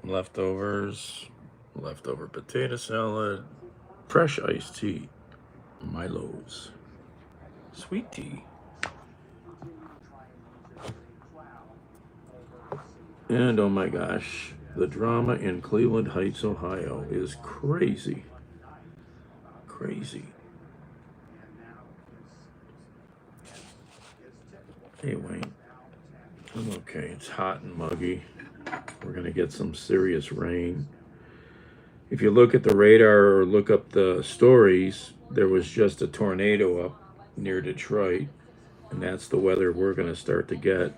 leftovers, leftover potato salad, fresh iced tea, Milo's, sweet tea. And oh my gosh, the drama in Cleveland Heights, Ohio is crazy. Crazy. Hey, Wayne. I'm okay. It's hot and muggy. We're going to get some serious rain. If you look at the radar or look up the stories, there was just a tornado up near Detroit, and that's the weather we're going to start to get.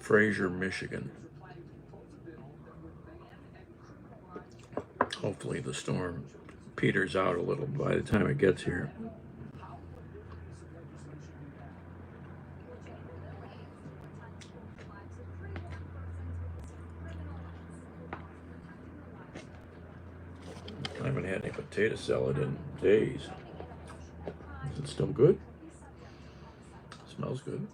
Fraser, Michigan. Hopefully the storm peters out a little by the time it gets here. I haven't had any potato salad in days. Is it still good? Smells good.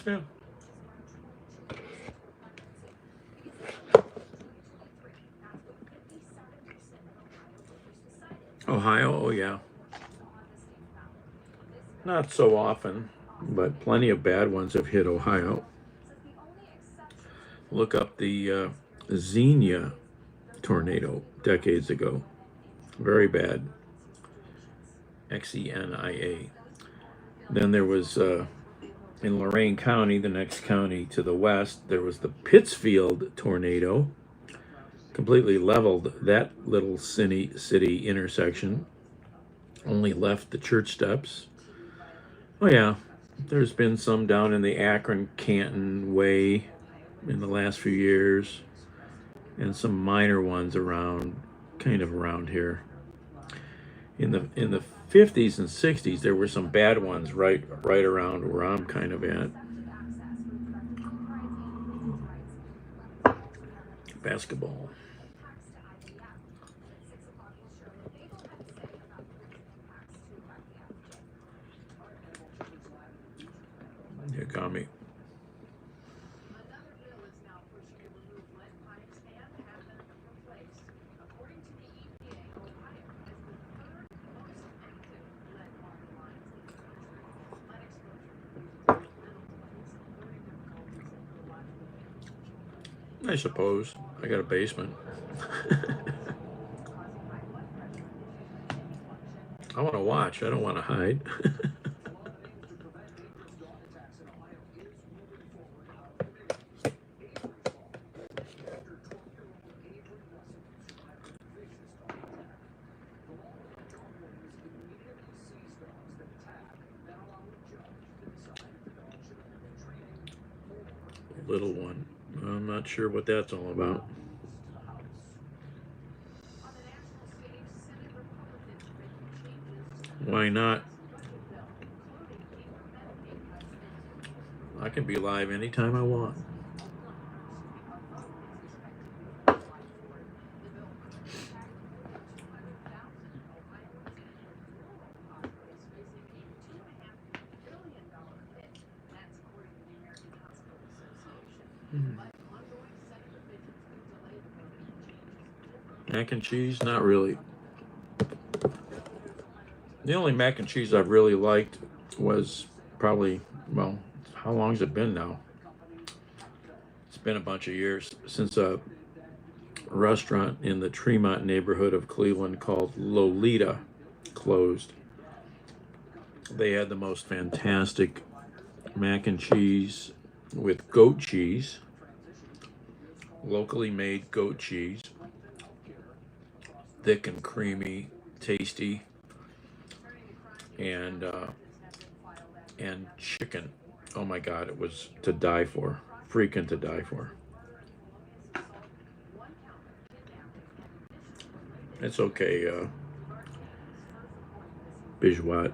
Yeah. Ohio, oh yeah. Not so often, but plenty of bad ones have hit Ohio. Look up the Xenia tornado decades ago. Very bad. Xenia. Then there was in Lorain County, the next county to the west, there was the Pittsfield tornado. Completely leveled that little city intersection. Only left the church steps. Oh yeah, there's been some down in the Akron-Canton way in the last few years, and some minor ones around, kind of around here. In the 50s and 60s, there were some bad ones right around where I'm kind of at. Basketball. You got me. I suppose. I got a basement. I want to watch. I don't want to hide. Little one. I'm not sure what that's all about. Why not? I can be live anytime I want. Mac and cheese? Not really. The only mac and cheese I've really liked was probably, well, how long has it been now? It's been a bunch of years since a restaurant in the Tremont neighborhood of Cleveland called Lolita closed. They had the most fantastic mac and cheese with goat cheese, locally made goat cheese, thick and creamy, tasty, and chicken. Oh my God, it was to die for, freaking to die for. It's okay, Bijouat.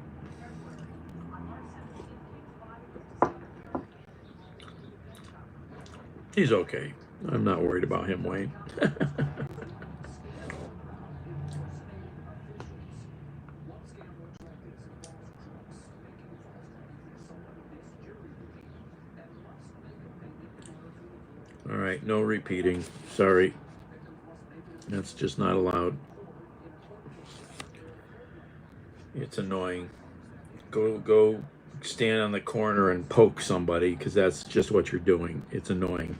He's okay. I'm not worried about him, Wayne. All right, no repeating. Sorry. That's just not allowed. It's annoying. Go stand on the corner and poke somebody, because that's just what you're doing. It's annoying.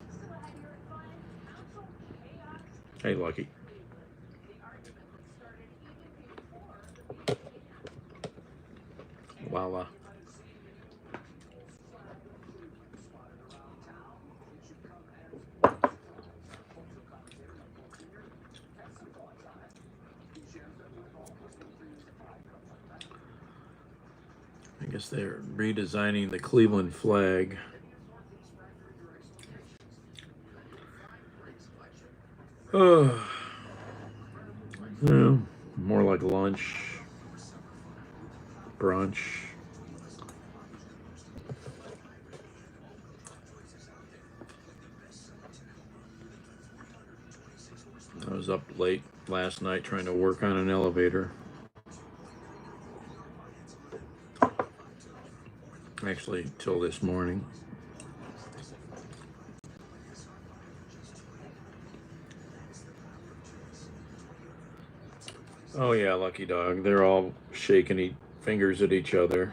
Hey, Lucky. Voila. I guess they're redesigning the Cleveland flag. Oh, yeah, more like lunch, brunch. I was up late last night trying to work on an elevator. Actually, till this morning. Oh yeah, lucky dog. They're all shaking fingers at each other.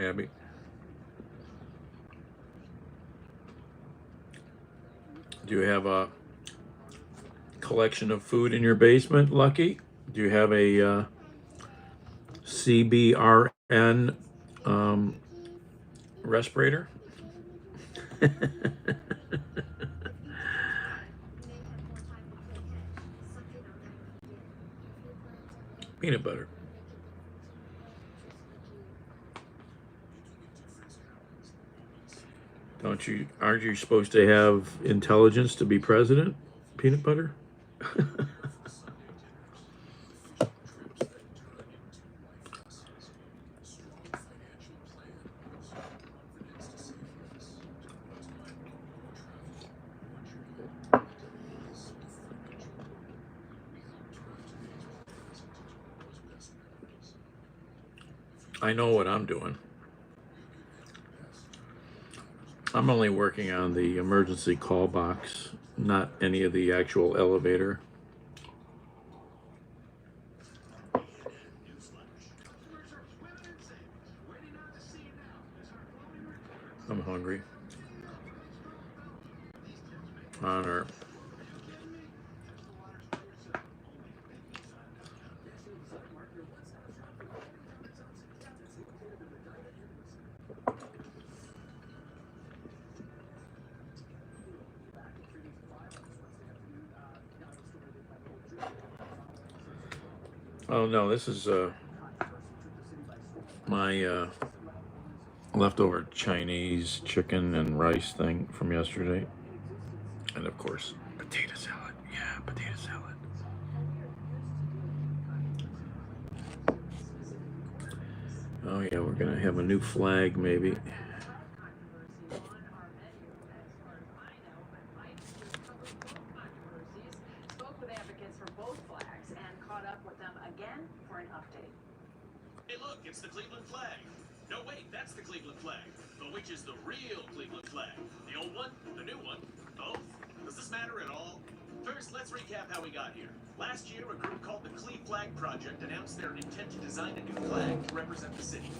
Abby. Do you have a collection of food in your basement, Lucky? Do you have a CBRN respirator? Peanut butter. Aren't you supposed to have intelligence to be president? Peanut butter? I know what I'm doing. I'm only working on the emergency call box, not any of the actual elevator. I'm hungry. Honor. Oh no, this is my leftover Chinese chicken and rice thing from yesterday. And of course, potato salad. Yeah, potato salad. Oh yeah, we're gonna have a new flag maybe. Hey look, it's the Cleveland flag. No wait, that's the Cleveland flag. But which is the real Cleveland flag? The old one? The new one? Both? Does this matter at all? First, let's recap how we got here. Last year, a group called the Cleve Flag Project announced their intent to design a new flag to represent the city.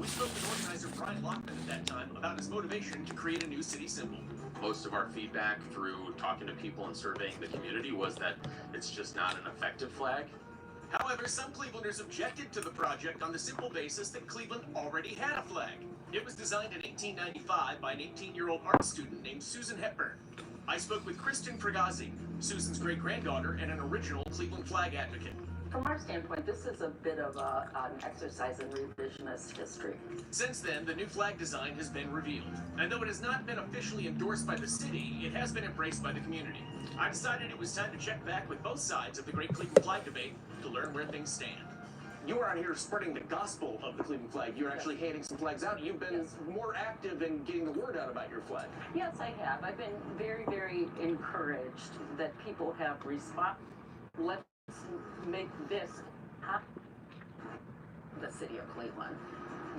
We spoke with organizer Brian Lockman at that time about his motivation to create a new city symbol. Most of our feedback through talking to people and surveying the community was that it's just not an effective flag. However, some Clevelanders objected to the project on the simple basis that Cleveland already had a flag. It was designed in 1895 by an 18-year-old art student named Susan Hepburn. I spoke with Kristen Fragazi, Susan's great-granddaughter and an original Cleveland flag advocate. From our standpoint, this is a bit of an exercise in revisionist history. Since then, the new flag design has been revealed. And though it has not been officially endorsed by the city, it has been embraced by the community. I decided it was time to check back with both sides of the Great Cleveland Flag debate to learn where things stand. you were out here spreading the gospel of the Cleveland flag. You're actually handing some flags out. You've been more active in getting the word out about your flag. Yes, I have. I've been very, very encouraged that people have responded. Let's make this the city of Cleveland.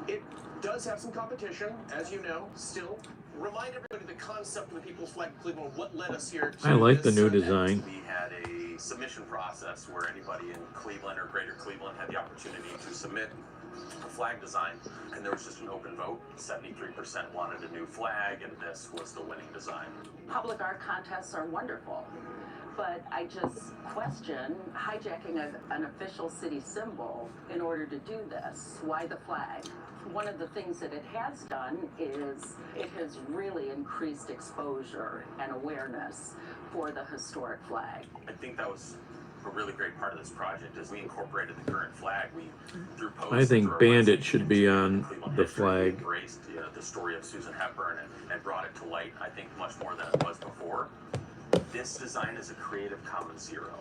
It does have some competition, as you know, still. Remind everybody the concept of the People's Flag of Cleveland, what led us here to I like the this new event. design. We had a submission process where anybody in Cleveland or greater Cleveland had the opportunity to submit a flag design, and there was just an open vote. 73% wanted a new flag, and this was the winning design. Public art contests are wonderful, but I just question hijacking an official city symbol in order to do this. Why the flag? One of the things that it has done is it has really increased exposure and awareness for the historic flag. I think that was a really great part of this project is we incorporated the current flag. We through posts. I think through our Bandit website, should be on Cleveland the history, flag. We embraced the story of Susan Hepburn and brought it to light. I think much more than it was before. This design is a Creative Commons Zero.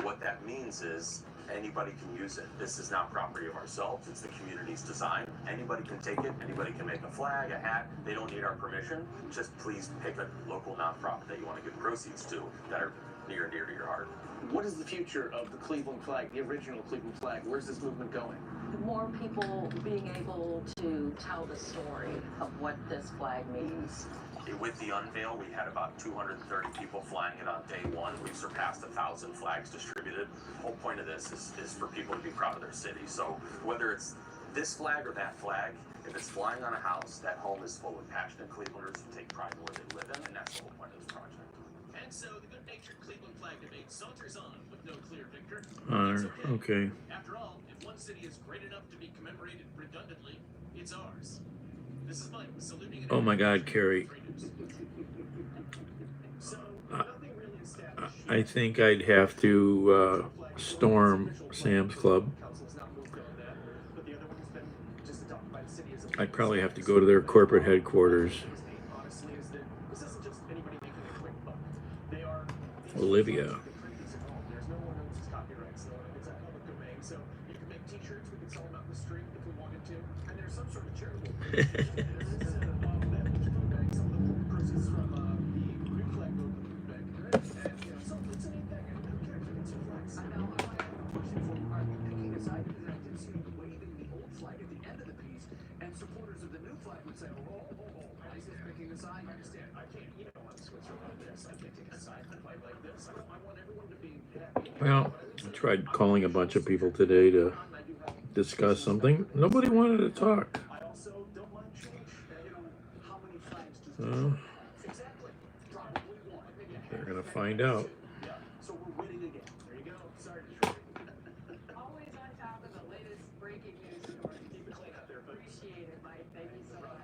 What that means is anybody can use it. This is not property of ourselves. It's the community's design. Anybody can take it. Anybody can make a flag, a hat. They don't need our permission. Just please pick a local nonprofit that you want to give proceeds to that are near and dear to your heart. What is the future of the Cleveland flag, the original Cleveland flag? Where's this movement going? More people being able to tell the story of what this flag means. With the unveil, we had about 230 people flying it on day one. We've surpassed 1,000 flags distributed. The whole point of this is for people to be proud of their city. So whether it's this flag or that flag, if it's flying on a house, that home is full of passionate Clevelanders who take pride in where they live in, and that's the whole point of this project. And so the good-natured Cleveland flag debate saunters on with no clear victor. Okay. After all, if one city is great enough to be commemorated redundantly, it's ours. This is Mike saluting. Oh my God, Carrie. I think I'd have to storm Sam's Club. I'd probably have to go to their corporate headquarters. Olivia. Well, I tried calling a bunch of people today to discuss something. Nobody wanted to talk. They're gonna find out. Always on top of the latest breaking news story. Appreciate it, Mike. Thank you so much.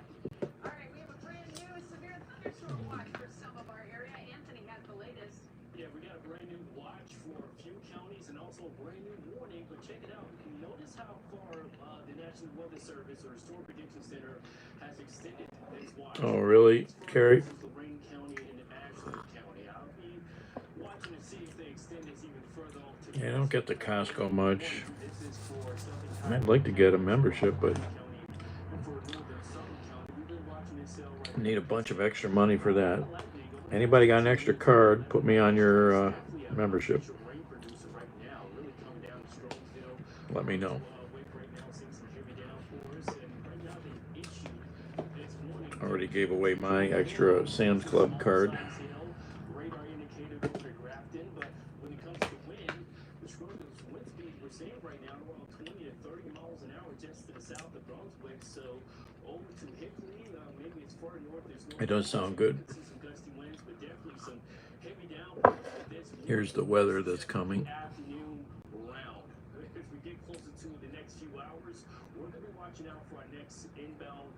All right, we have a brand new severe thunderstorm watch for some of our area. Anthony has the latest. Yeah, we got a brand new watch for a few counties and also a brand new warning. But check it out. Notice how far the National Weather Service or Storm Prediction Center has extended this watch. Oh, really, Carrie? Lorraine County and Ashland County. I'll be watching to see if they extend this even further off to Yeah, I don't get to Costco much. I'd like to get a membership, but I need a bunch of extra money for that. Anybody got an extra card, put me on your membership. Let me know. Already gave away my extra Sam's Club card. It does sound good. Here's the weather that's coming. As we get closer to the next few hours, we're going to be watching out for our next inbound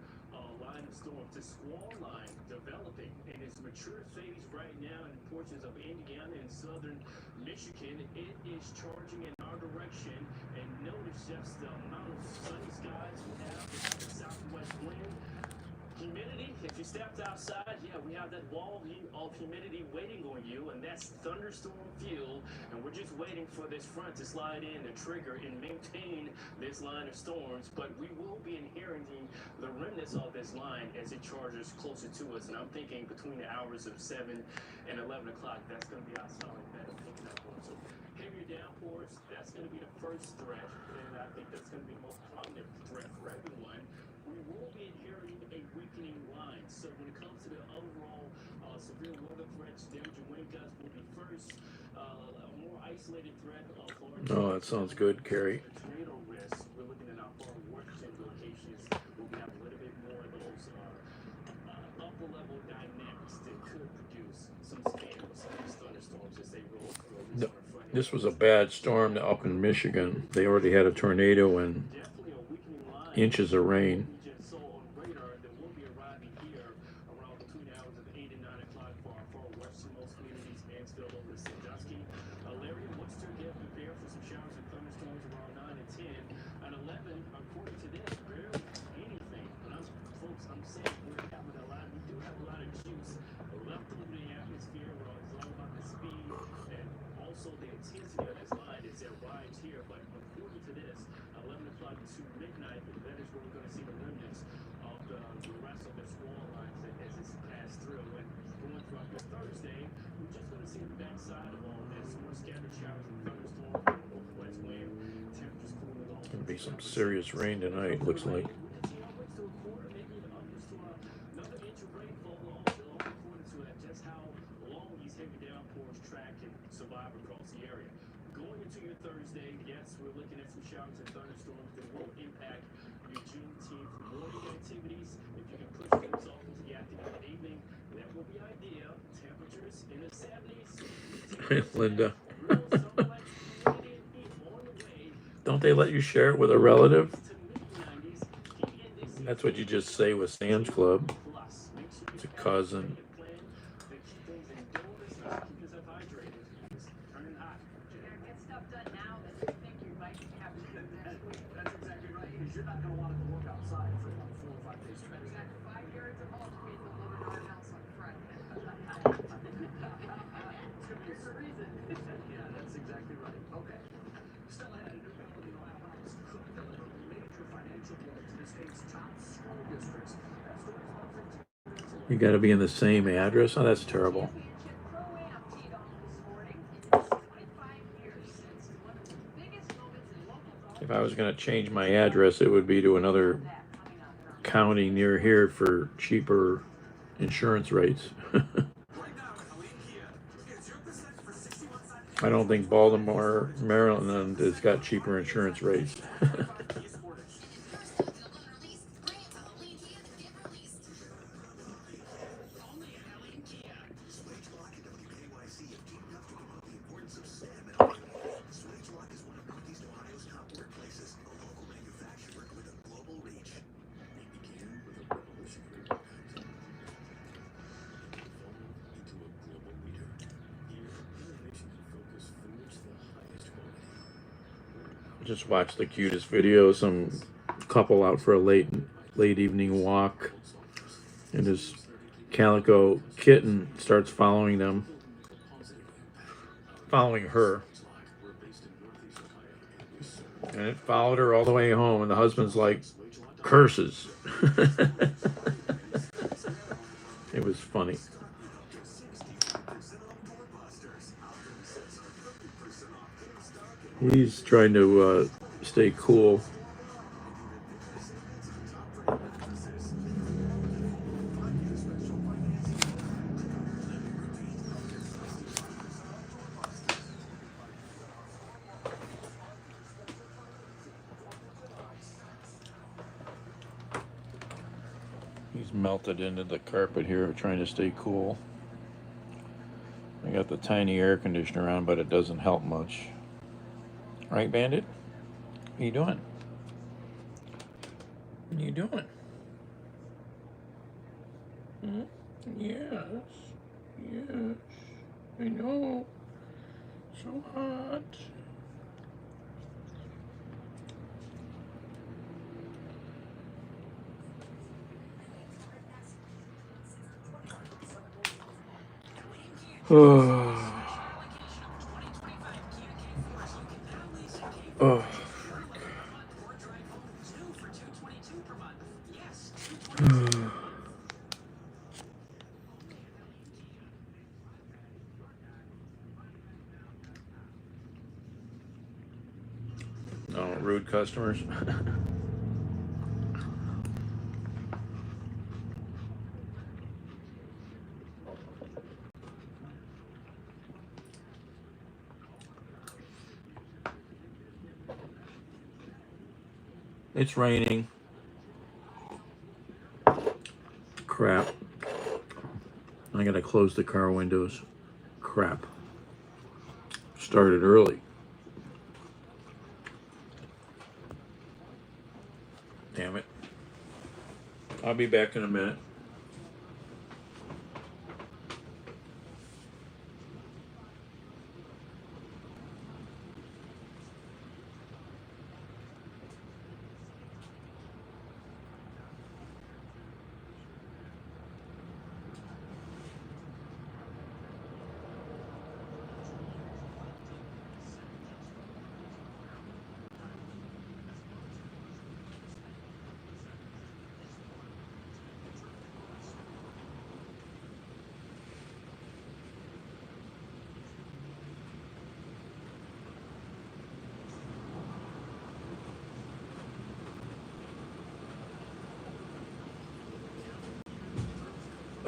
line of storms. The squall line developing in its mature phase right now in portions of Indiana and southern Michigan. It is charging in our direction, and notice just the amount of sunny skies we have, the southwest wind Humidity, if you stepped outside, yeah, we have that wall of humidity waiting on you, and that's thunderstorm fuel, and we're just waiting for this front to slide in and trigger and maintain this line of storms, but we will be inheriting the remnants of this line as it charges closer to us, and I'm thinking between the hours of 7 and 11 o'clock, that's going to be our solid bet of picking up on. So heavier downpours, that's going to be the first threat, and I think that's going to be the most prominent threat for everyone. We will be inheriting a weakening line. So when it comes to the overall severe weather threats, damaging wind gusts will be first. A more isolated threat of Oh, that sounds good, Carrie. tornado risk. We're looking at our far western locations where we have a little bit more of those upper level dynamics that could produce some scales, some thunderstorms as they roll through. This was a bad storm up in Michigan. They already had a tornado and Definitely a weakening line. inches of rain. We just saw on radar that will be arriving here around between the hours of 8 and 9 o'clock for our far westernmost communities, Mansfield over to Sandusky. Larry, Worcester, get prepared for some showers and thunderstorms around 9 and 10. And 11, according to this, barely anything. But folks, I'm saying we're having a lot, we do have a lot of juice left over the atmosphere. It's all about the speed and also the intensity of this line as it arrives here. But according to this, 11 o'clock to midnight, that is where we're going to see the remnants of the rest of the squall lines as it's passed through. And going throughout this Thursday, we're just going to see the backside of all this. More scattered showers and thunderstorms, northwest wind, temperatures cooling off. Gonna be some serious rain tonight, looks like. Another inch of rainfall, all according to just how long these heavy downpours track and survive across the area. Going into your Thursday, yes, we're looking at some showers and thunderstorms that will impact your Juneteenth morning activities. If you can push things off into the afternoon and evening, that will be ideal. Temperatures in the 70s. Linda. Don't they let you share it with a relative? That's what you just say with Sam's Club. It's a cousin. You're not going to want to work outside for about 4 or 5 days straight. Exactly. 5 yards of mulch means will live in our house on Friday. There's a reason. Yeah, that's exactly right. Okay. Still ahead, a new bill in the Ohio House could deliver major financial blow to the state's top school districts. That story's all from You got to be in the same address. Oh, that's terrible. Championship Pro-Am teed off this morning. In just 25 years since one of the biggest moments in local golf. If I was going to change my address, it would be to another county near here for cheaper insurance rates. I don't think Baltimore, Maryland has got cheaper insurance rates. Just watched the cutest video. Some couple out for a late evening walk, and his calico kitten starts following her, and it followed her all the way home. And the husband's like, curses. It was funny. He's trying to stay cool. He's melted into the carpet here, trying to stay cool. I got the tiny air conditioner on, but it doesn't help much. Right, Bandit? What you doing? What are you doing? Hmm? Yes. Yes. I know. So hot. Oh, oh. Oh, rude customers. It's raining. Crap. I gotta close the car windows. Crap. Started early. Damn it. I'll be back in a minute.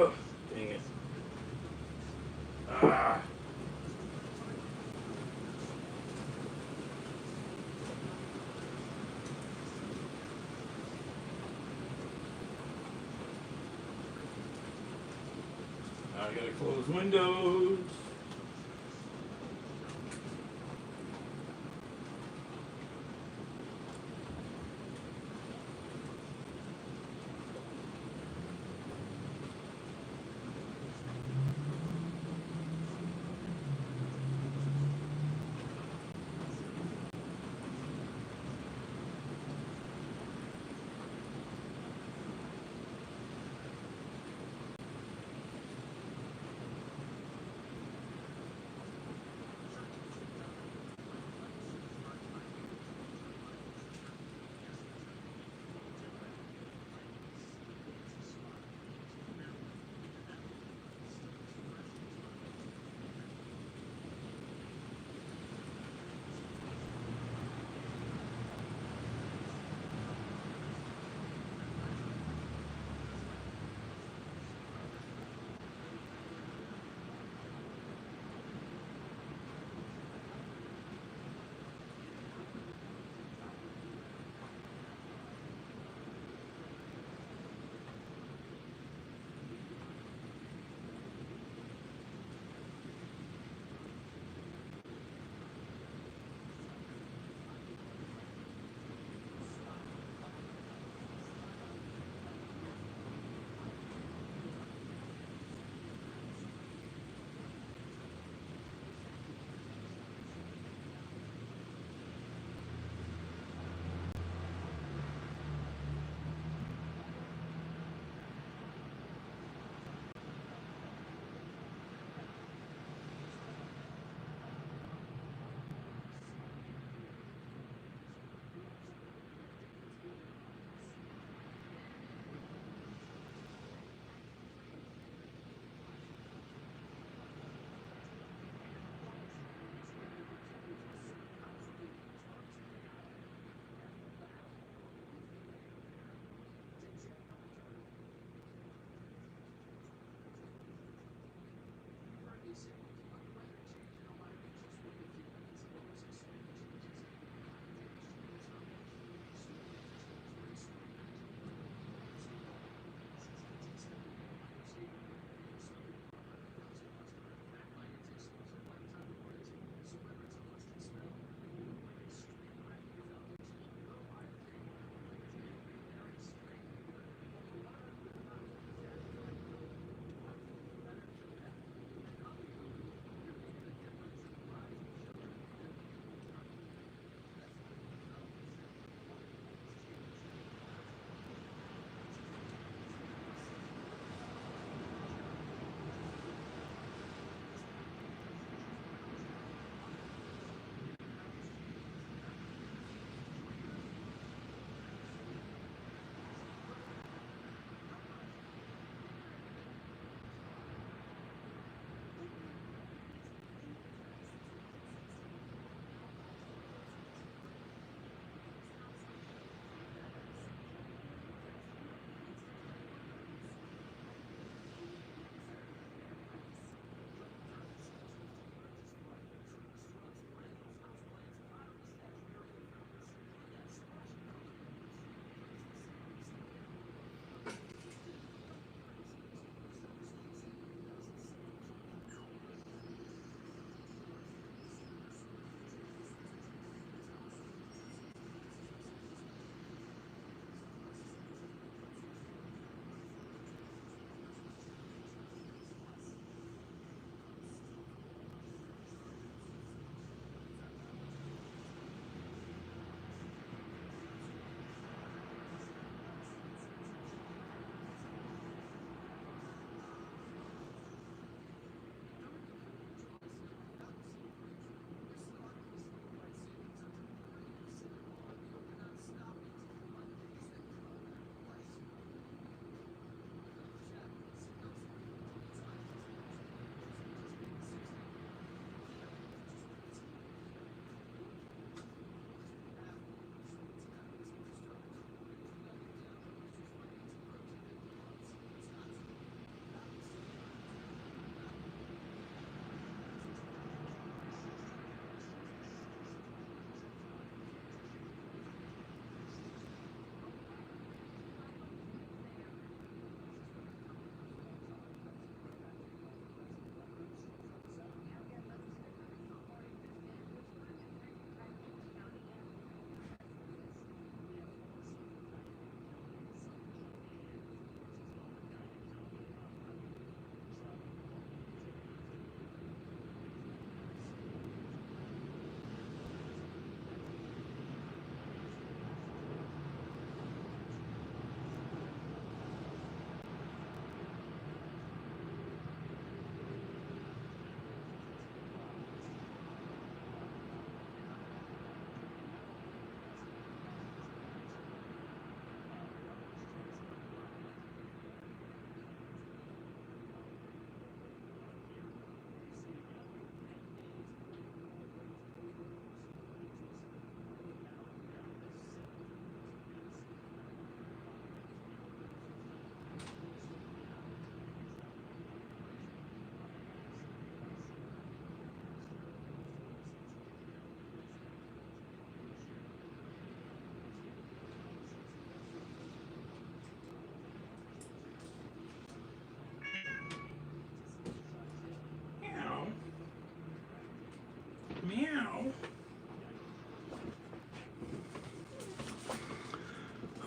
Oh, dang it. Ah. I gotta close windows.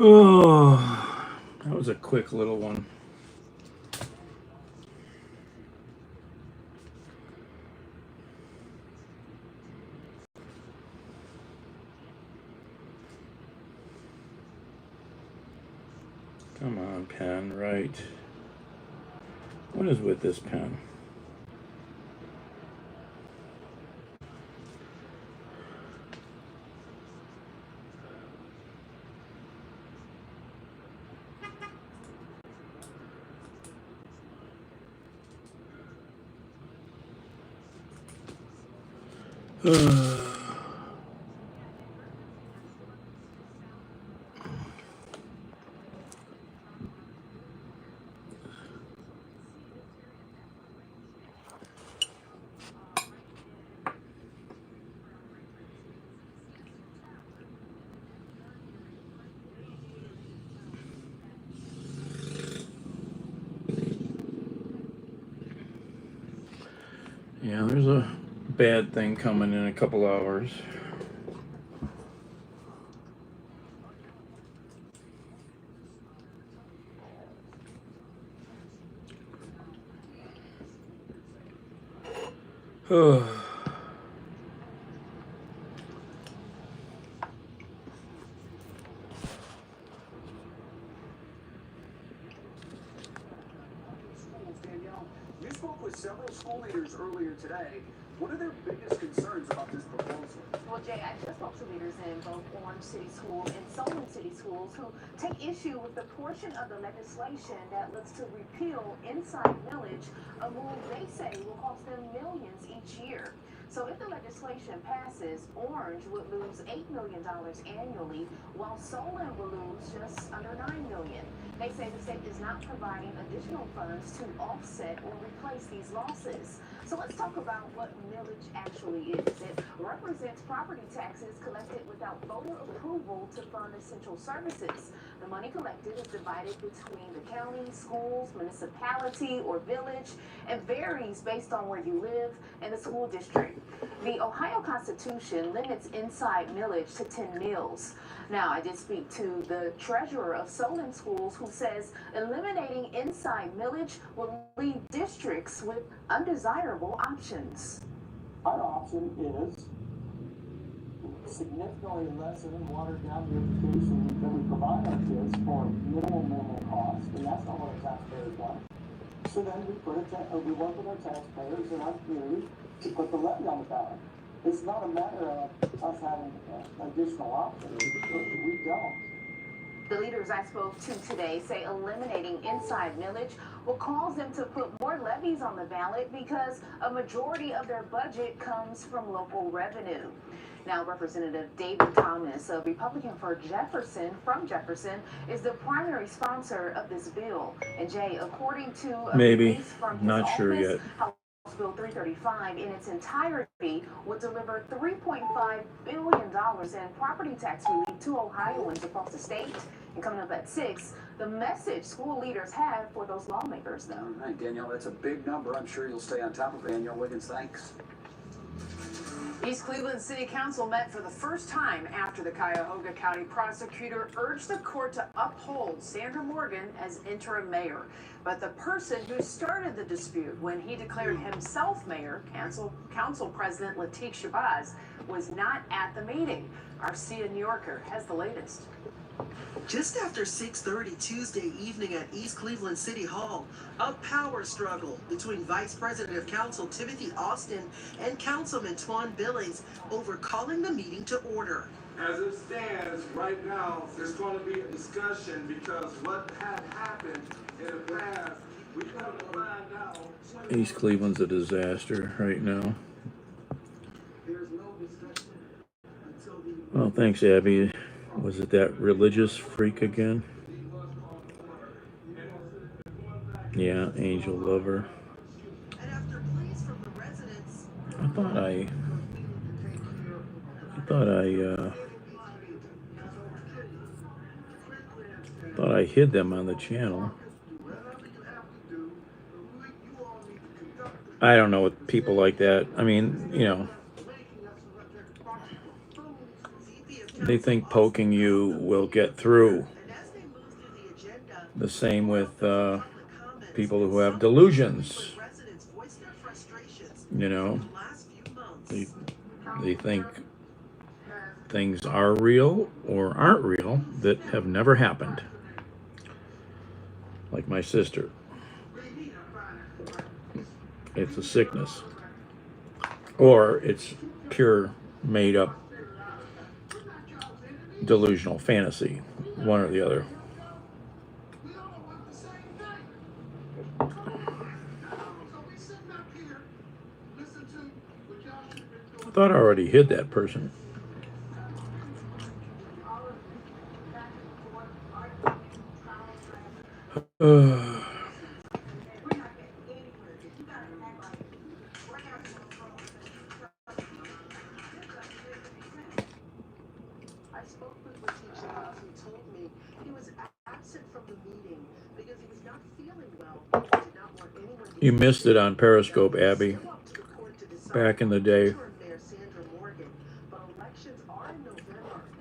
Oh, that was a quick little one. Come on, pen, right. What is with this pen? Yeah, there's a bad thing coming in a couple hours. Schools, Danielle, you spoke with several school leaders earlier today. What are their biggest concerns about this proposal? Well, Jay, I just spoke to leaders in both Orange City Schools and Solon City Schools who take issue with the portion of the legislation that looks to repeal inside millage, a move they say will cost them millions each year. So if the legislation passes, Orange would lose $8 million annually, while Solon will lose just under $9 million. They say the state is not providing additional funds to offset or replace these losses. So let's talk about what millage actually is. It represents property taxes collected without voter approval to fund essential services. The money collected is divided between the county, schools, municipality, or village, and varies based on where you live and the school district. The Ohio Constitution limits inside millage to 10 mills. Now, I did speak to the treasurer of Solon Schools who says eliminating inside millage will leave districts with undesirable options. Our option is significantly lessen and water down the education that we provide our kids for minimal cost, and that's not what our taxpayers want. So then we work with our taxpayers in our community to put the levy on the ballot. It's not a matter of us having additional options. We don't. The leaders I spoke to today say eliminating inside millage will cause them to put more levies on the ballot because a majority of their budget comes from local revenue. Now, Representative David Thomas, a Republican from Jefferson, is the primary sponsor of this bill. And Jay, according to a release from his Not sure office, yet. House Bill 335 in its entirety would deliver $3.5 billion in property tax relief to Ohioans across the state. And coming up at 6, the message school leaders have for those lawmakers, though. All right, Danielle, that's a big number. I'm sure you'll stay on top of it. Danielle Wiggins, thanks. East Cleveland City Council met for the first time after the Cuyahoga County prosecutor urged the court to uphold Sandra Morgan as interim mayor. But the person who started the dispute when he declared himself mayor, Council President Lateef Shabazz, was not at the meeting. Our Cia New Yorker has the latest. Just after 6:30 Tuesday evening at East Cleveland City Hall, a power struggle between Vice President of Council Timothy Austin and Councilman Twan Billings over calling the meeting to order. As it stands right now, there's going to be a discussion because what had happened in the past, we come to find out. East Cleveland's a disaster right now. There's no discussion until the. Well, thanks, Abby. Was it that religious freak again? Yeah, angel lover. And after pleas from the residents, I thought I hid them on the channel. I don't know what people like that. I mean, you know, they think poking you will get through. The same with people who have delusions. You know, they, they think things are real or aren't real that have never happened. Like my sister. It's a sickness. Or it's pure made up delusional fantasy. One or the other. I thought I already hid that person. I spoke with Letitia House, who told me he was absent from the meeting because he was not feeling well. He did not want anyone to You missed it on Periscope, Abby. Back in the day.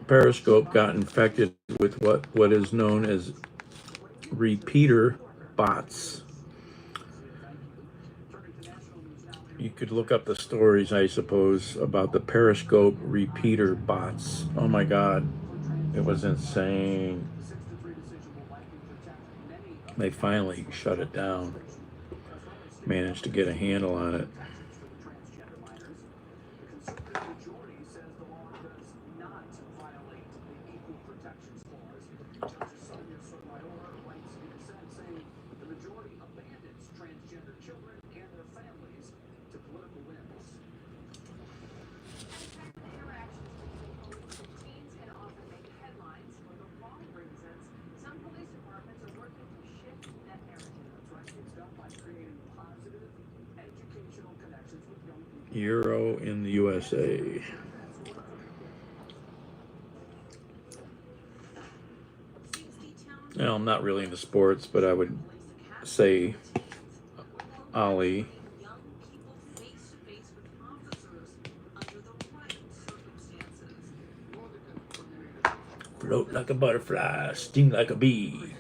Periscope got infected with what is known as repeater bots. You could look up the stories, I suppose, about the Periscope repeater bots. Oh my God, it was insane. They finally shut it down, managed to get a handle on it. Euro in the USA. Well, I'm not really into sports, but I would say Ali. Float like a butterfly, sting like a bee.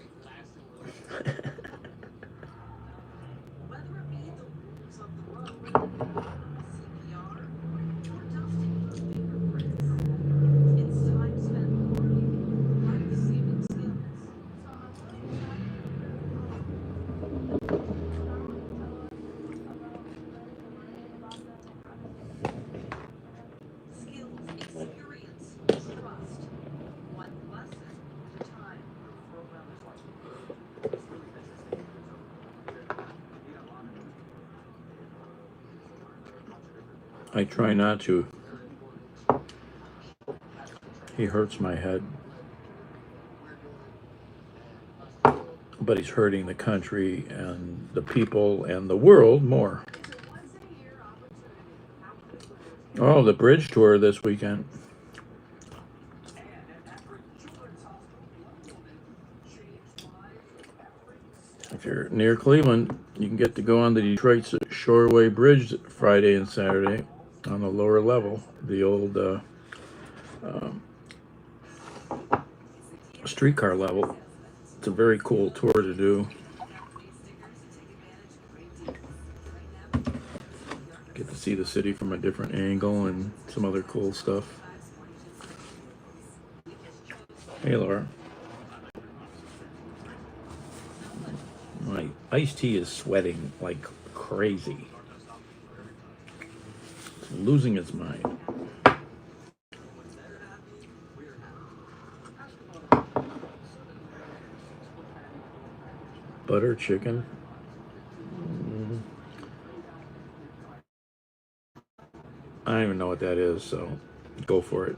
I try not to. He hurts my head. But he's hurting the country and the people and the world more. Oh, the bridge tour this weekend. If you're near Cleveland, you can get to go on the Detroit Shoreway Bridge Friday and Saturday on the lower level, the old streetcar level. It's a very cool tour to do. Get to see the city from a different angle and some other cool stuff. Hey, Laura. My iced tea is sweating like crazy. It's losing its mind. Butter chicken. I don't even know what that is, so go for it.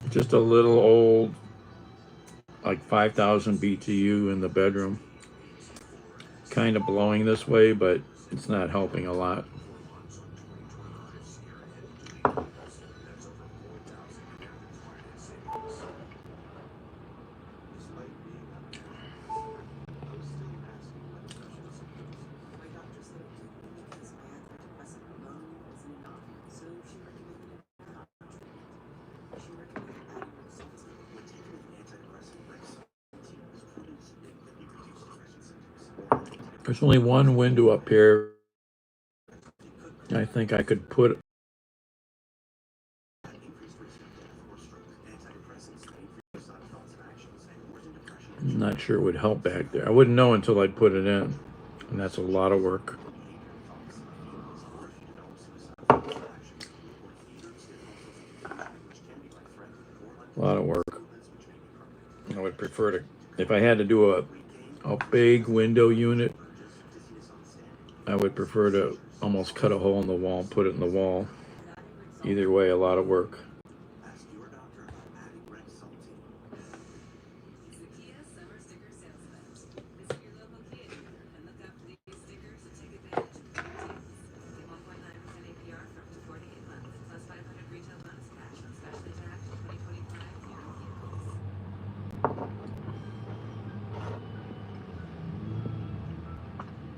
Just a little old, like 5,000 BTU in the bedroom. kind of blowing this way, but it's not helping a lot. There's only one window up here. I think I could put. I'm not sure it would help back there. I wouldn't know until I put it in, and that's a lot of work. A lot of work. I would prefer to, if I had to do a big window unit, I would prefer to almost cut a hole in the wall and put it in the wall. Either way, a lot of work.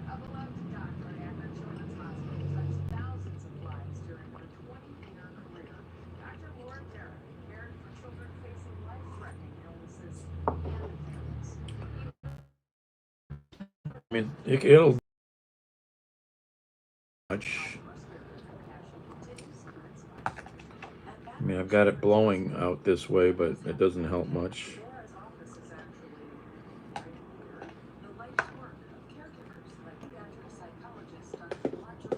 A beloved doctor at the Children's Hospital touched thousands of lives during her 20-year career. Dr. Laura Derrick cared for children facing life-threatening illnesses and their families. I mean, it'll much. I mean, I've got it blowing out this way, but it doesn't help much. Laura's office is actually right here. The life's work of caregivers like pediatric psychologist Dr. Roger.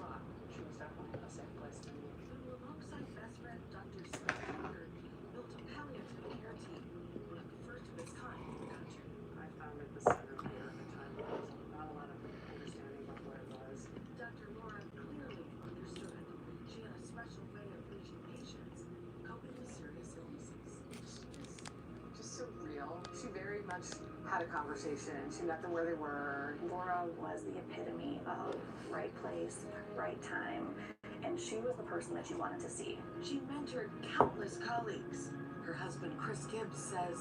She was definitely a safe place to be. Who, alongside best friend Dr. Smith Walker, built a palliative care team, one of the first of its kind in the country. I founded the center here at a time when there was not a lot of understanding about what it was. Dr. Laura clearly understood. She had a special way of reaching patients, coping with serious illnesses. Just so real. She very much had a conversation. She met them where they were. Laura was the epitome of right place, right time, and she was the person that you wanted to see. She mentored countless colleagues. Her husband, Chris Gibbs, says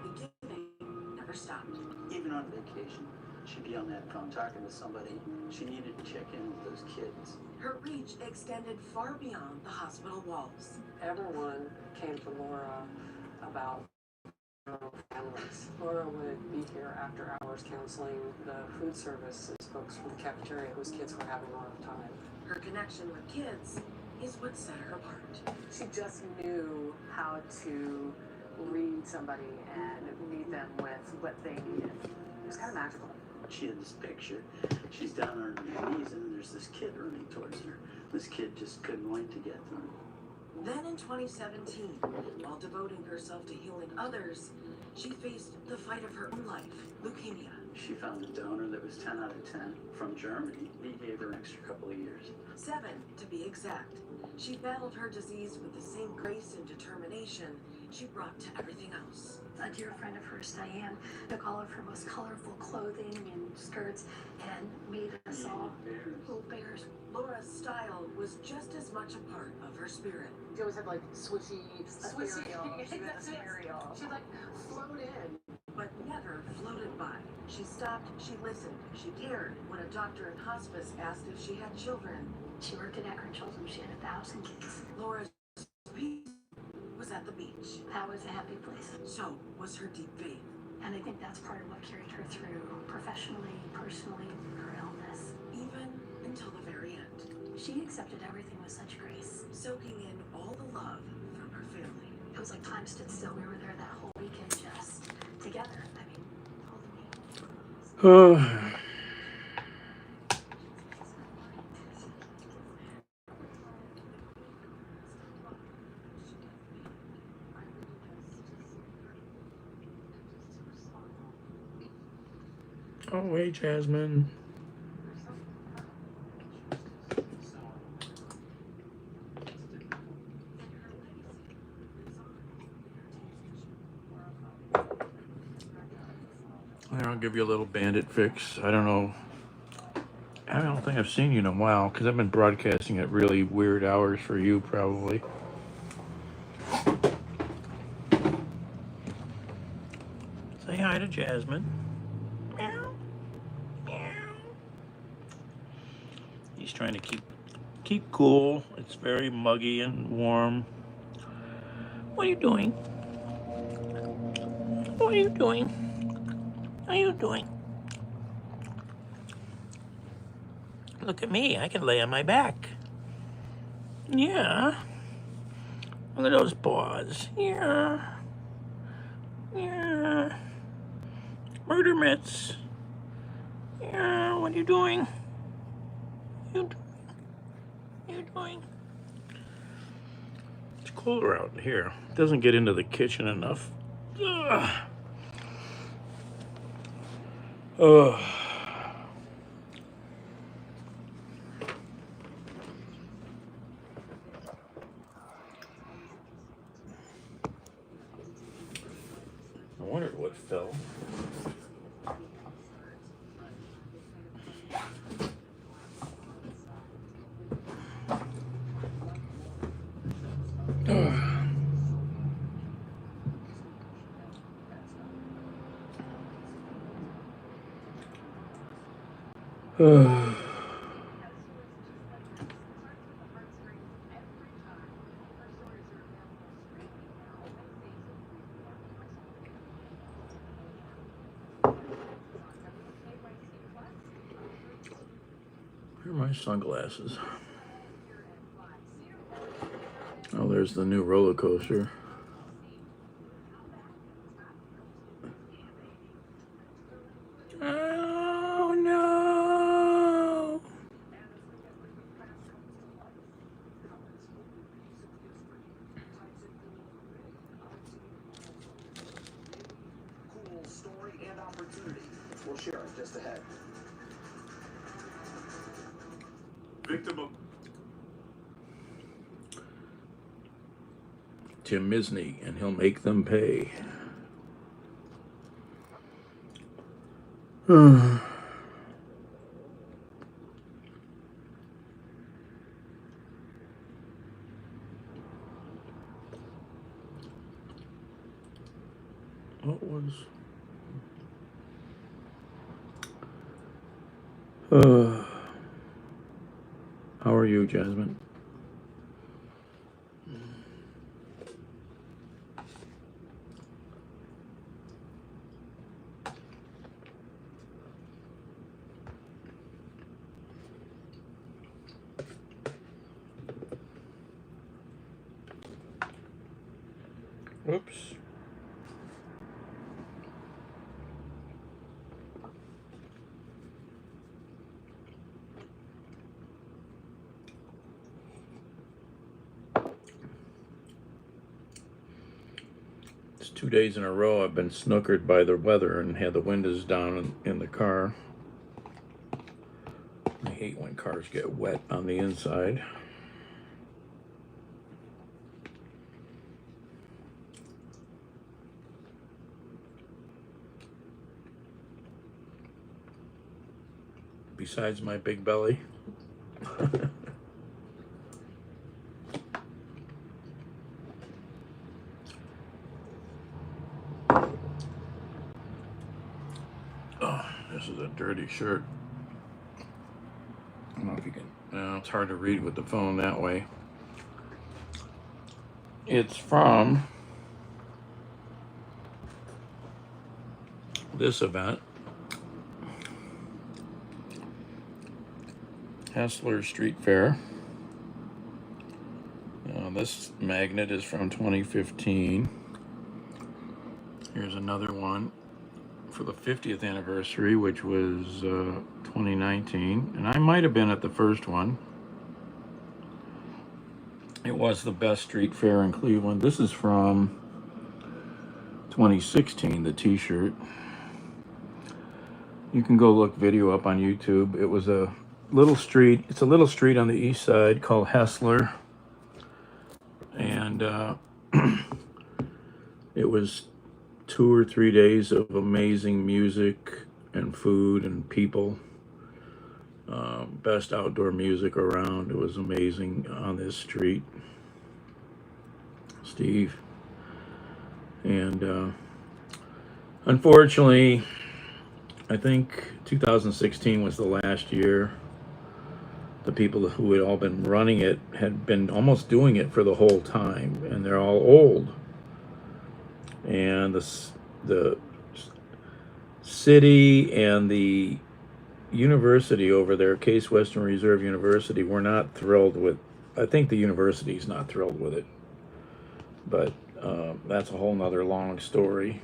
the giving never stopped. Even on vacation, she'd be on that phone talking to somebody. She needed to check in with those kids. Her reach extended far beyond the hospital walls. Everyone came to Laura about families. Laura would be here after hours counseling the food services folks from the cafeteria whose kids were having a hard time. Her connection with kids is what set her apart. She just knew how to read somebody and meet them with what they needed. It was kind of magical. She had this picture. She's down on her knees and there's this kid running towards her. This kid just couldn't wait to get to him. Then in 2017, while devoting herself to healing others, she faced the fight of her own life, leukemia. She found a donor that was 10 out of 10 from Germany. He gave her an extra couple of years. 7, to be exact. She battled her disease with the same grace and determination she brought to everything else. A dear friend of hers, Diane, took all of her most colorful clothing and skirts and made us all little bears. Laura's style was just as much a part of her spirit. She always had like swishy ethereal. Ethereal. She'd like float in. But never floated by. She stopped, she listened, she cared when a doctor in hospice asked if she had children. She worked at Akron Children's. She had 1,000 kids. Laura's peace was at the beach. That was a happy place. So was her deep faith. And I think that's part of what carried her through professionally, personally, her illness. Even until the very end. She accepted everything with such grace. Soaking in all the love from her family. It was like time stood still. We were there that whole weekend just together. I mean, all the week. Oh, hey, Jasmine. There, I'll give you a little bandit fix. I don't know I don't think I've seen you in a while because I've been broadcasting at really weird hours for you, probably. Say hi to Jasmine. Meow. Meow. He's trying to keep cool. It's very muggy and warm. What are you doing? What are you doing? What are you doing? Look at me. I can lay on my back. Yeah. Look at those paws. Yeah. Yeah. Murder mitts. Yeah. What are you doing? What are you doing? It's cooler out here. It doesn't get into the kitchen enough. Ugh. Ugh. I wondered what fell. Where are my sunglasses? Oh, there's the new roller coaster. Oh no! Cool story and opportunity. We'll share it just ahead. Victim of Tim Misney, and he'll make them pay. What was? How are you, Jasmine? Oops. It's 2 days in a row I've been snookered by the weather and had the windows down in the car. I hate when cars get wet on the inside. Besides my big belly. Oh, this is a dirty shirt. I don't know if you can. It's hard to read with the phone that way. It's from this event, Hessler Street Fair. This magnet is from 2015. Here's another one for the 50th anniversary, which was 2019. And I might have been at the first one. It was the best street fair in Cleveland. This is from 2016, the t-shirt. You can go look video up on YouTube. It was a little street. It's a little street on the east side called Hessler. And it was 2 or 3 days of amazing music and food and people. Best outdoor music around. It was amazing on this street, Steve. And unfortunately, I think 2016 was the last year. The people who had all been running it had been almost doing it for the whole time, and they're all old. And the city and the university over there, Case Western Reserve University, were not thrilled with. I think the university's not thrilled with it, but that's a whole nother long story.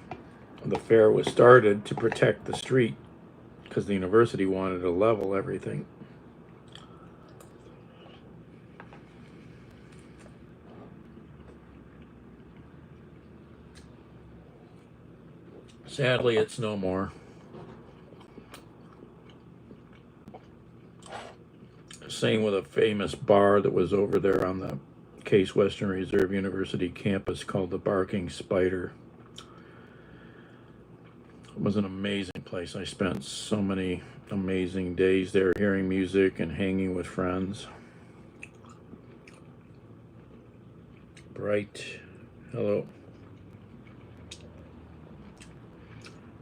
The fair was started to protect the street because the university wanted to level everything. Sadly, it's no more. Same with a famous bar that was over there on the Case Western Reserve University campus called the Barking Spider. It was an amazing place. I spent so many amazing days there hearing music and hanging with friends. Bright. Hello.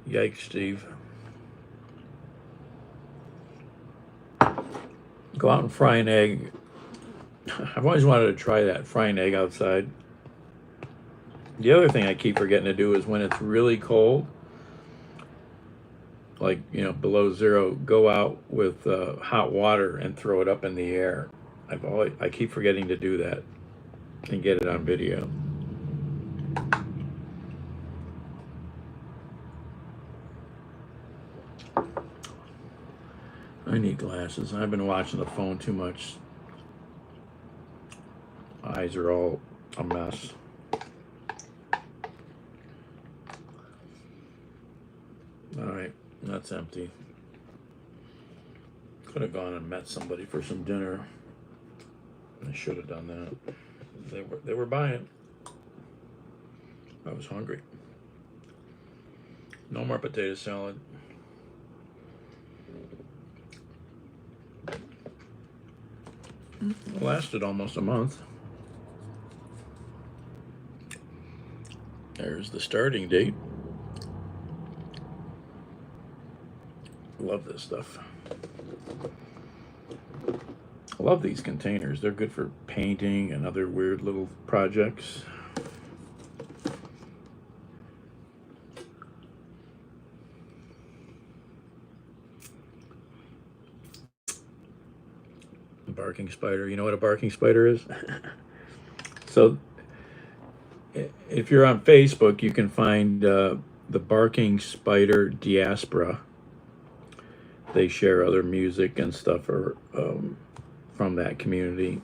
Yikes, Steve. Go out and fry an egg. I've always wanted to try that, fry an egg outside. The other thing I keep forgetting to do is when it's really cold, like, below zero, go out with hot water and throw it up in the air. I keep forgetting to do that and get it on video. I need glasses. I've been watching the phone too much. My eyes are all a mess. All right, that's empty. Could have gone and met somebody for some dinner. I should have done that. They were buying. I was hungry. No more potato salad. It lasted almost a month. There's the starting date. Love this stuff. I love these containers. They're good for painting and other weird little projects. A barking spider. You know what a barking spider is? So if you're on Facebook, you can find the Barking Spider Diaspora. They share other music and stuff from that community.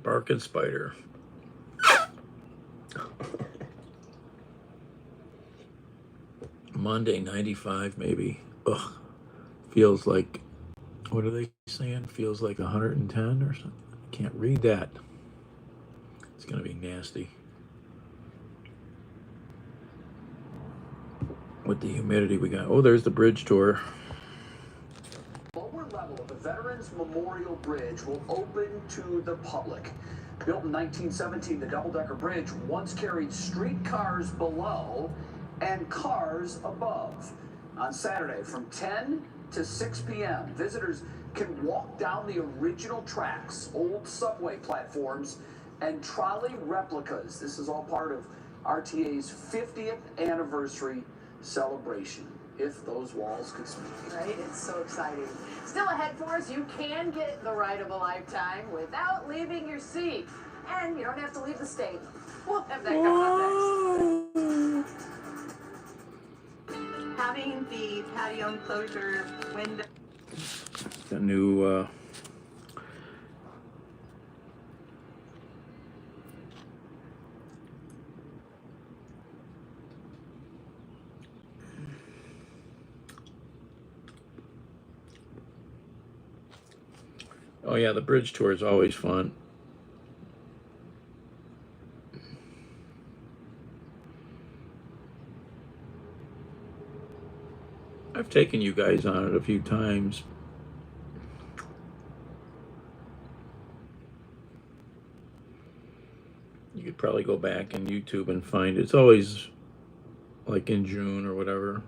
Barking Spider. Monday, 95 maybe. Ugh. Feels like, what are they saying? Feels like 110 or something. I can't read that. It's going to be nasty. With the humidity we got. Oh, there's the bridge tour. Lower level of the Veterans Memorial Bridge will open to the public. Built in 1917, the double-decker bridge once carried streetcars below and cars above. On Saturday from 10 to 6 p.m., visitors can walk down the original tracks, old subway platforms, and trolley replicas. This is all part of RTA's 50th anniversary celebration. If those walls could speak. Right? It's so exciting. Still ahead for us, you can get the ride of a lifetime without leaving your seat. And you don't have to leave the state. We'll have that coming up next. Having the patio enclosure window. The new Oh yeah, the bridge tour is always fun. I've taken you guys on it a few times. You could probably go back in YouTube and find it. It's always like in June or whatever.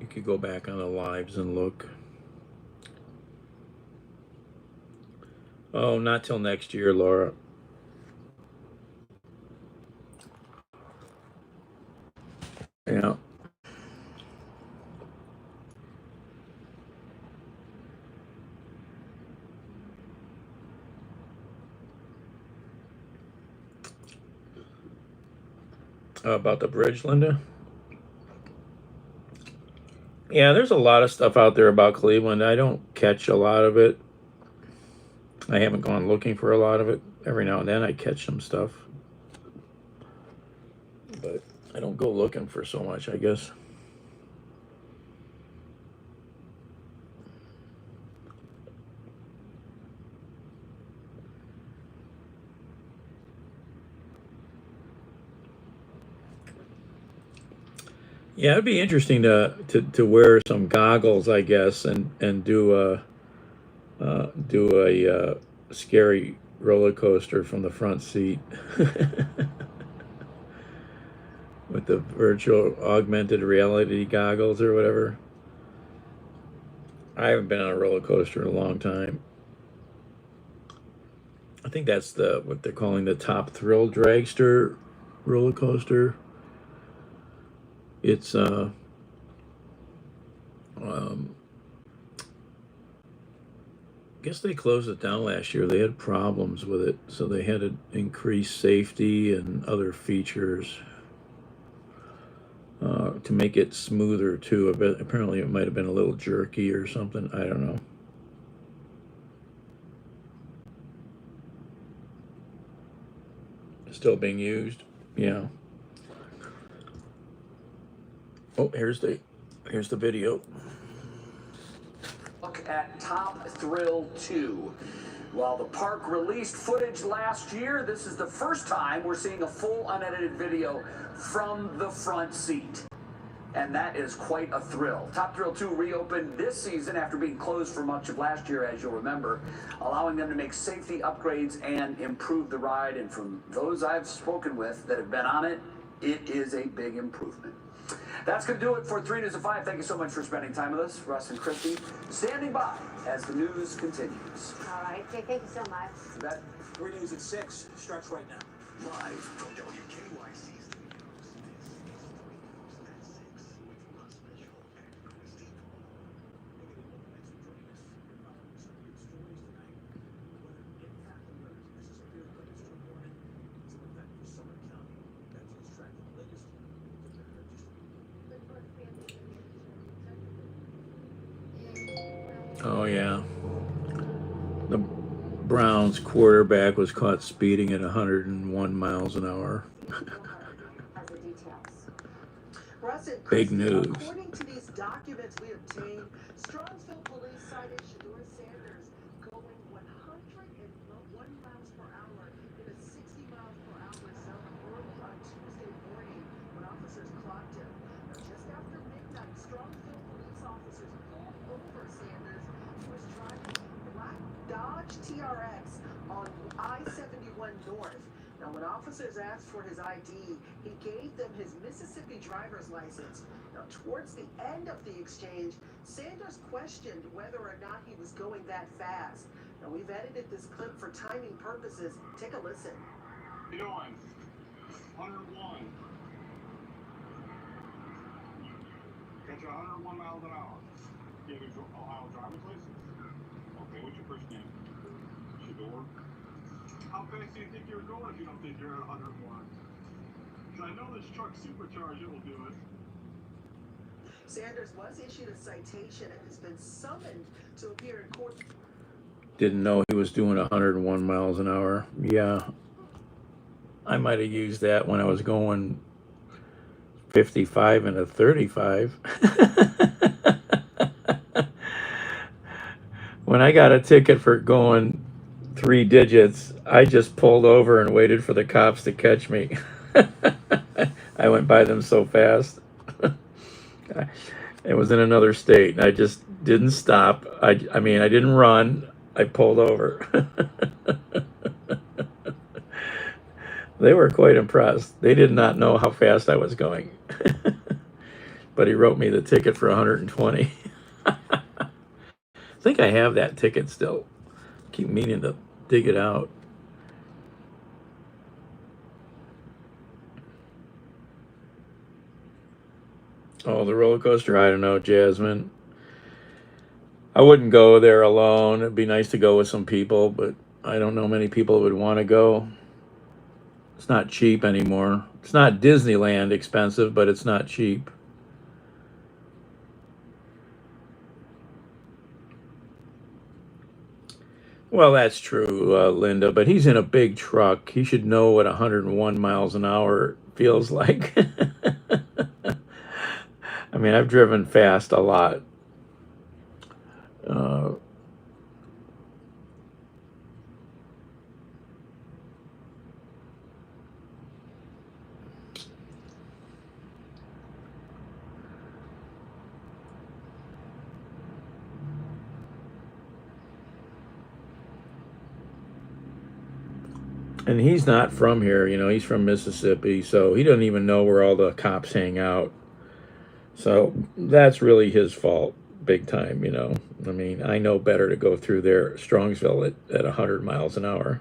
You could go back on the lives and look. Oh, not till next year, Laura. Yeah. About the bridge, Linda? Yeah, there's a lot of stuff out there about Cleveland. I don't catch a lot of it. I haven't gone looking for a lot of it. Every now and then I catch some stuff. But I don't go looking for so much, I guess. Yeah, it'd be interesting to wear some goggles, I guess, and do a scary roller coaster from the front seat with the virtual augmented reality goggles or whatever. I haven't been on a roller coaster in a long time. I think that's what they're calling the Top Thrill Dragster roller coaster. It's um, I guess they closed it down last year. They had problems with it, so they had to increase safety and other features to make it smoother too. A bit, apparently, it might have been a little jerky or something. I don't know. Still being used. Yeah. Oh, here's the video. Look at Top Thrill 2. While the park released footage last year, this is the first time we're seeing a full unedited video from the front seat. And that is quite a thrill. Top Thrill 2 reopened this season after being closed for much of last year, as you'll remember, allowing them to make safety upgrades and improve the ride. And from those I've spoken with that have been on it, it is a big improvement. That's going to do it for 3 News at 5. Thank you so much for spending time with us. Russ and Christy standing by as the news continues. All right, Jay, thank you so much. That 3 News at 6 starts right now. live from WKYC's Oh yeah. The Browns quarterback was caught speeding at 101 miles an hour. Big news. According to these documents we obtained, Strongsville police cited Shador Sanders going 101 miles per hour in a 60 miles per hour zone early on Tuesday morning when officers clocked him. Now, just after midnight, Strongsville police officers pulled over Sanders, who was driving a black Dodge TRX on I-71 North. Now, when officers asked for his ID, he gave them his Mississippi driver's license. Now, towards the end of the exchange, Sanders questioned whether or not he was going that fast. Now, we've edited this clip for timing purposes. Take a listen. You doing? 101. Got you 101 miles an hour. You have a Ohio driver's license? Okay, what's your first name? Shador. How fast do you think you're going if you don't think you're at 101? Because I know this truck supercharged, it will do it. Sanders was issued a citation and has been summoned to appear in court. Didn't know he was doing 101 miles an hour. Yeah. I might have used that when I was going 55 and a 35. when I got a ticket for going 3 digits, I just pulled over and waited for the cops to catch me. I went by them so fast. It was in another state, and I just didn't stop. I mean, I didn't run. I pulled over. They were quite impressed. They did not know how fast I was going. But he wrote me the ticket for 120. I think I have that ticket still. Keep meaning to dig it out. Oh, the roller coaster? I don't know, Jasmine. I wouldn't go there alone. It'd be nice to go with some people, but I don't know many people would want to go. It's not cheap anymore. It's not Disneyland expensive, but it's not cheap. Well, that's true, Linda, but he's in a big truck. He should know what 101 miles an hour feels like. I mean, I've driven fast a lot. Uh, and he's not from here, he's from Mississippi, so he doesn't even know where all the cops hang out. So that's really his fault, big time. I mean, I know better to go through there, Strongsville, at 100 miles an hour.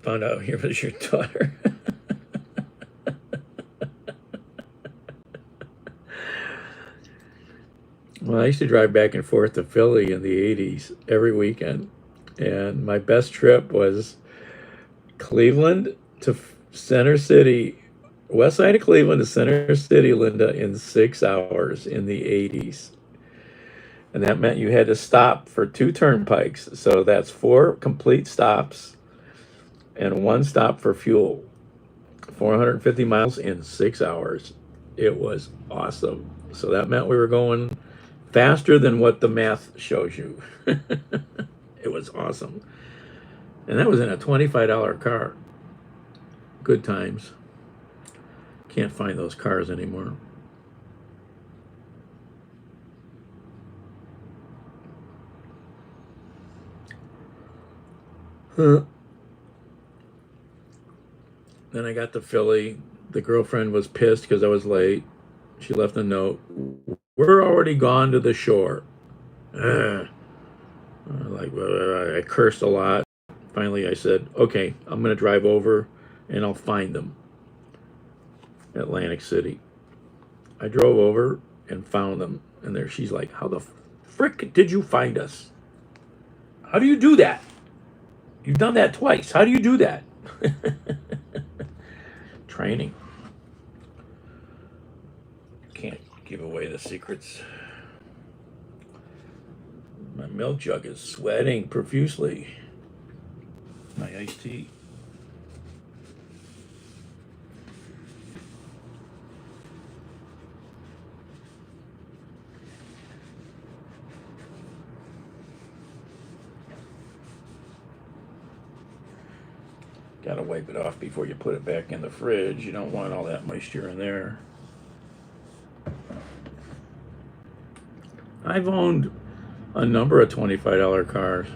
Found out here was your daughter. Well, I used to drive back and forth to Philly in the 80s every weekend. And my best trip was Cleveland to Center City, west side of Cleveland to Center City, Linda, in 6 hours in the 80s. And that meant you had to stop for 2 turnpikes. So that's 4 complete stops and 1 stop for fuel. 450 miles in 6 hours. It was awesome. So that meant we were going faster than what the math shows you. It was awesome. And that was in a $25 car. Good times. Can't find those cars anymore. Huh. Then I got to Philly. The girlfriend was pissed because I was late. She left a note. We're already gone to the shore. I cursed a lot. Finally, I said, okay, I'm going to drive over and I'll find them. Atlantic City. I drove over and found them. And there she's like, how the frick did you find us? How do you do that? You've done that twice. How do you do that? Training. Can't give away the secrets. My milk jug is sweating profusely. My iced tea. Gotta wipe it off before you put it back in the fridge. You don't want all that moisture in there. I've owned a number of $25 cars.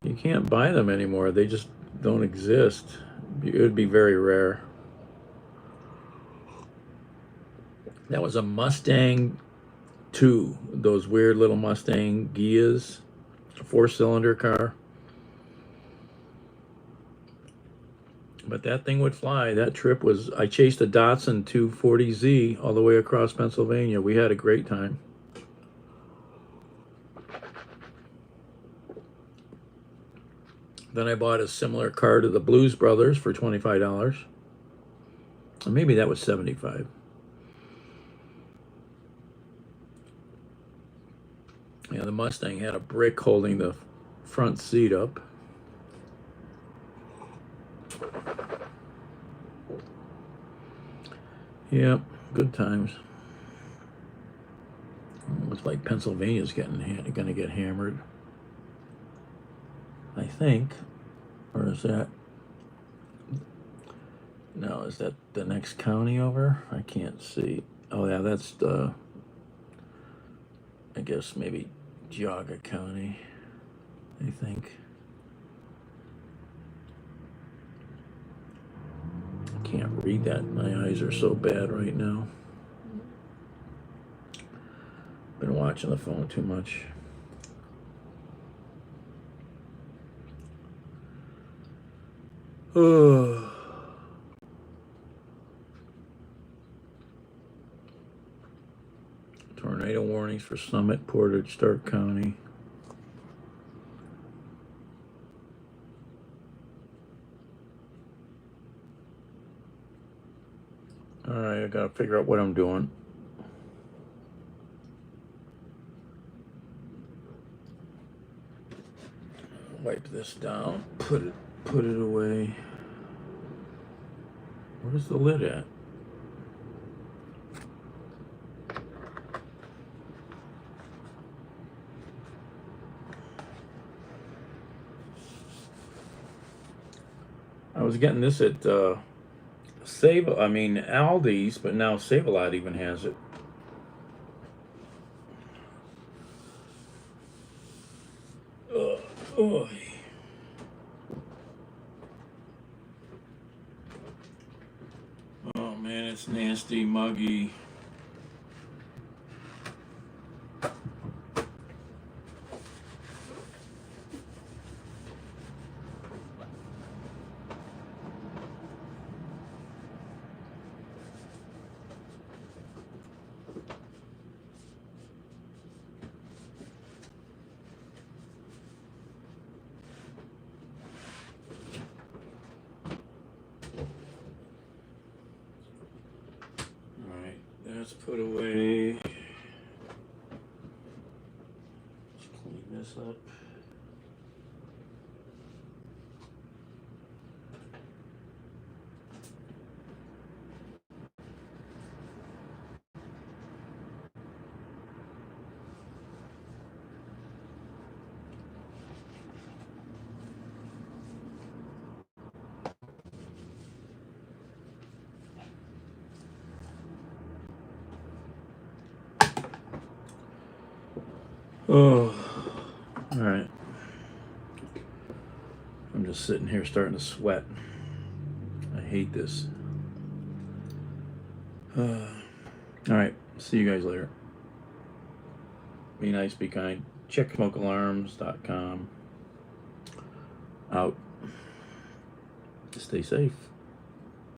You can't buy them anymore. They just don't exist. It would be very rare. That was a Mustang 2. Those weird little Mustang Gias. A 4-cylinder car. But that thing would fly. That trip was, I chased a Datsun 240Z all the way across Pennsylvania. We had a great time. Then I bought a similar car to the Blues Brothers for $25. Or maybe that was $75. Yeah, the Mustang had a brick holding the front seat up. Yep, good times. Looks like Pennsylvania's gonna get hammered. I think. Or is that? No, is that the next county over? I can't see. Oh yeah, that's the, I guess maybe Geauga County, I think. I can't read that. My eyes are so bad right now. Been watching the phone too much. Oh. Tornado warnings for Summit, Portage, Stark County. All right, I gotta figure out what I'm doing. Wipe this down. Put it away. Where's the lid at? I was getting this at Aldi's, but now Save-A-Lot even has it. Oh. Oh man, it's nasty, muggy. Let's put away. Let's clean this up. Oh, all right. I'm just sitting here starting to sweat. I hate this. All right. See you guys later. Be nice, be kind. Check smokealarms.com. Out. Stay safe.